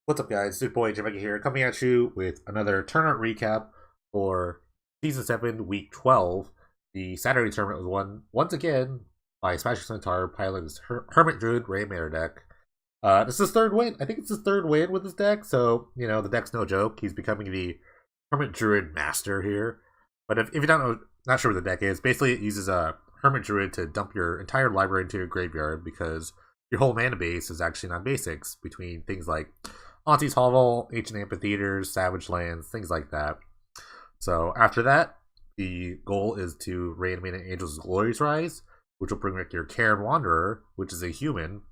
What's up, guys? It's your boy Jamaica here, coming at you with another tournament recap for Season 7, Week 12. The Saturday tournament was won once again by Smashing Centaur piloting his Hermit Druid Rainmaker deck. This is his third win. I think it's his third win with this deck, so, the deck's no joke. He's becoming the Hermit Druid master here. But if you don't know, not sure what the deck is, basically it uses a Hermit Druid to dump your entire library into your graveyard because your whole mana base is actually non-basics between things like Auntie's Hovel, Ancient Amphitheaters, Savage Lands, things like that. So after that, the goal is to reanimate an Angel's Glorious Rise, which will bring back your Karen Wanderer, which is a human.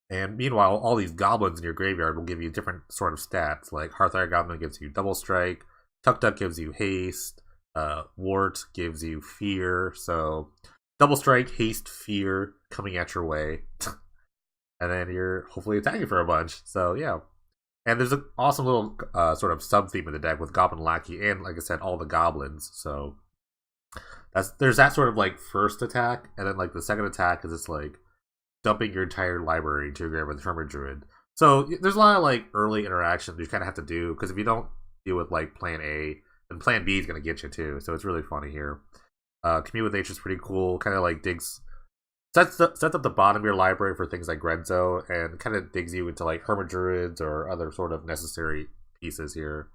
And meanwhile, all these goblins in your graveyard will give you different sort of stats. Like Hearthfire Goblin gives you Double Strike, Tuk Tuk gives you Haste, Wart gives you Fear. So Double Strike, Haste, Fear coming at your way. And then you're hopefully attacking for a bunch. So yeah. And there's an awesome little sort of sub-theme in the deck with Goblin Lackey and, like I said, all the goblins. So there's that sort of like first attack, and then like the second attack is just like dumping your entire library into your graveyard with Hermit Druid. So there's a lot of like early interaction you kind of have to do, because if you don't deal with like plan A, then plan B is going to get you too. So it's really funny here. Commune with Nature is pretty cool. Kind of like sets up the bottom of your library for things like Grenzo, and kind of digs you into like Hermit Druids or other sort of necessary pieces here.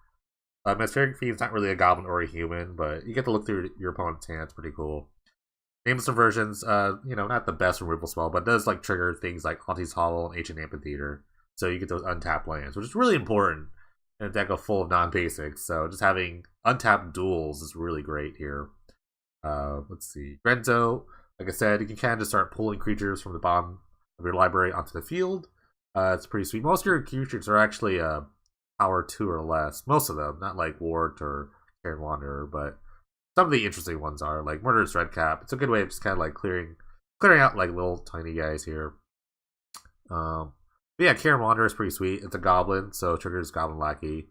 Mesmeric Fiend's not really a goblin or a human, but you get to look through your opponent's hand. It's pretty cool. Nameless Inversions, not the best removal spell, but does like trigger things like Auntie's Hovel and Ancient Amphitheater. So you get those untapped lands, which is really important in a deck full of non-basics. So just having untapped duels is really great here. Let's see. Grenzo, like I said, you can kind of just start pulling creatures from the bottom of your library onto the field. It's pretty sweet. Most of your creatures are actually power 2 or less. Most of them, not like Wart or Karen Wanderer, but some of the interesting ones are like Murderous Redcap. It's a good way of just kind of like clearing out like little tiny guys here. But yeah, Karen Wanderer is pretty sweet. It's a goblin, so it triggers Goblin Lackey.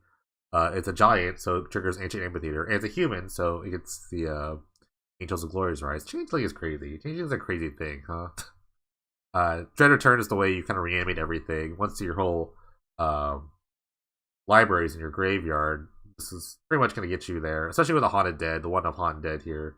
It's a giant, so it triggers Ancient Amphitheater. And it's a human, so it gets the Angels of Glorious Rise. Changeling is crazy. Changeling is a crazy thing, huh? Dread Return is the way you kind of reanimate everything. Once your whole libraries in your graveyard, this is pretty much going to get you there, especially with a Haunted Dead, the one of Haunted Dead here.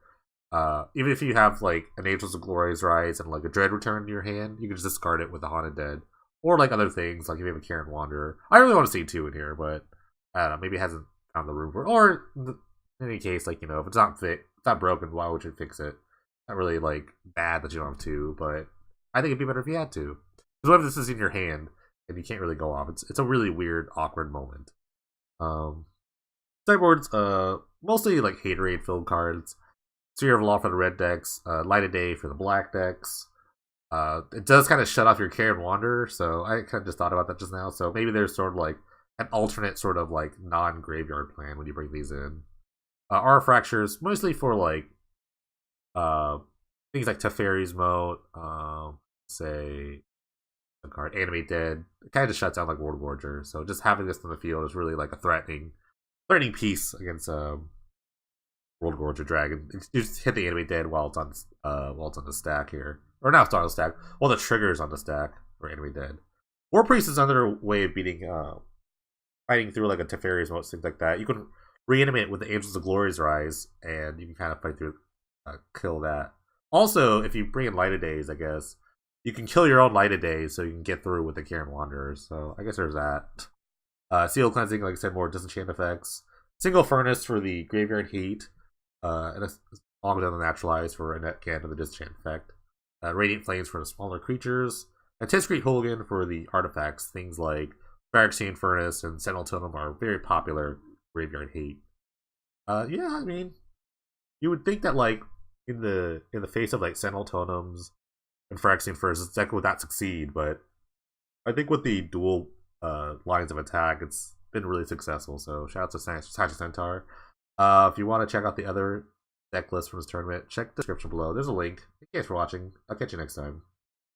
Even if you have like an Angels of Glorious Rise and like a Dread Return in your hand, you can just discard it with the Haunted Dead. Or like other things, like if you have a Karen Wanderer. I really want to see 2 in here, but I don't know, maybe it hasn't found the room for it. Or in any case, like, if it's not broken, why would you fix it? Not really like bad that you don't have 2, but I think it'd be better if you had 2. Because what if this is in your hand and you can't really go off? It's a really weird, awkward moment. Sideboards, mostly like Haterade filled cards. Sphere of Law for the red decks, Light of Day for the black decks. It does kind of shut off your Karen Wanderer, so I kind of just thought about that just now. So maybe there's sort of like an alternate sort of like non-graveyard plan when you bring these in. Aura Fractures, mostly for like things like Teferi's Moat, say a card, Animate Dead. It kind of just shuts down like World Warger. So just having this in the field is really like a threatening piece against World Gorger Dragon. You just hit the Animate Dead while it's on the stack here, or not it's on the stack. Well, the trigger is on the stack for Animate Dead. War Priest is another way of beating, fighting through like a Teferi's Moat, things like that. You can reanimate with the Angels of Glorious Rise, and you can kind of fight through, kill that. Also, if you bring in Light of Days, I guess you can kill your own Light of Days, so you can get through with the Karen Wanderers. So I guess there's that. Seal Cleansing, like I said, more disenchant effects. Single Furnace for the Graveyard Heat, and along with the Naturalize for a net can of the disenchant effect. Radiant Flames for the smaller creatures. And Tiscreet Hooligan for the artifacts. Things like Phyrexian Furnace and Sentinel Totem are very popular Graveyard Heat. Yeah, I mean, you would think that like in the face of like Sentinel Totems and Phyrexian Furnace, this deck would not succeed, but I think with the dual lines of attack, it's been really successful. So shout out to Smashing Centaur. If you want to check out the other deck list from this tournament, check the description below. There's a link. Thank you guys for watching. I'll catch you next time.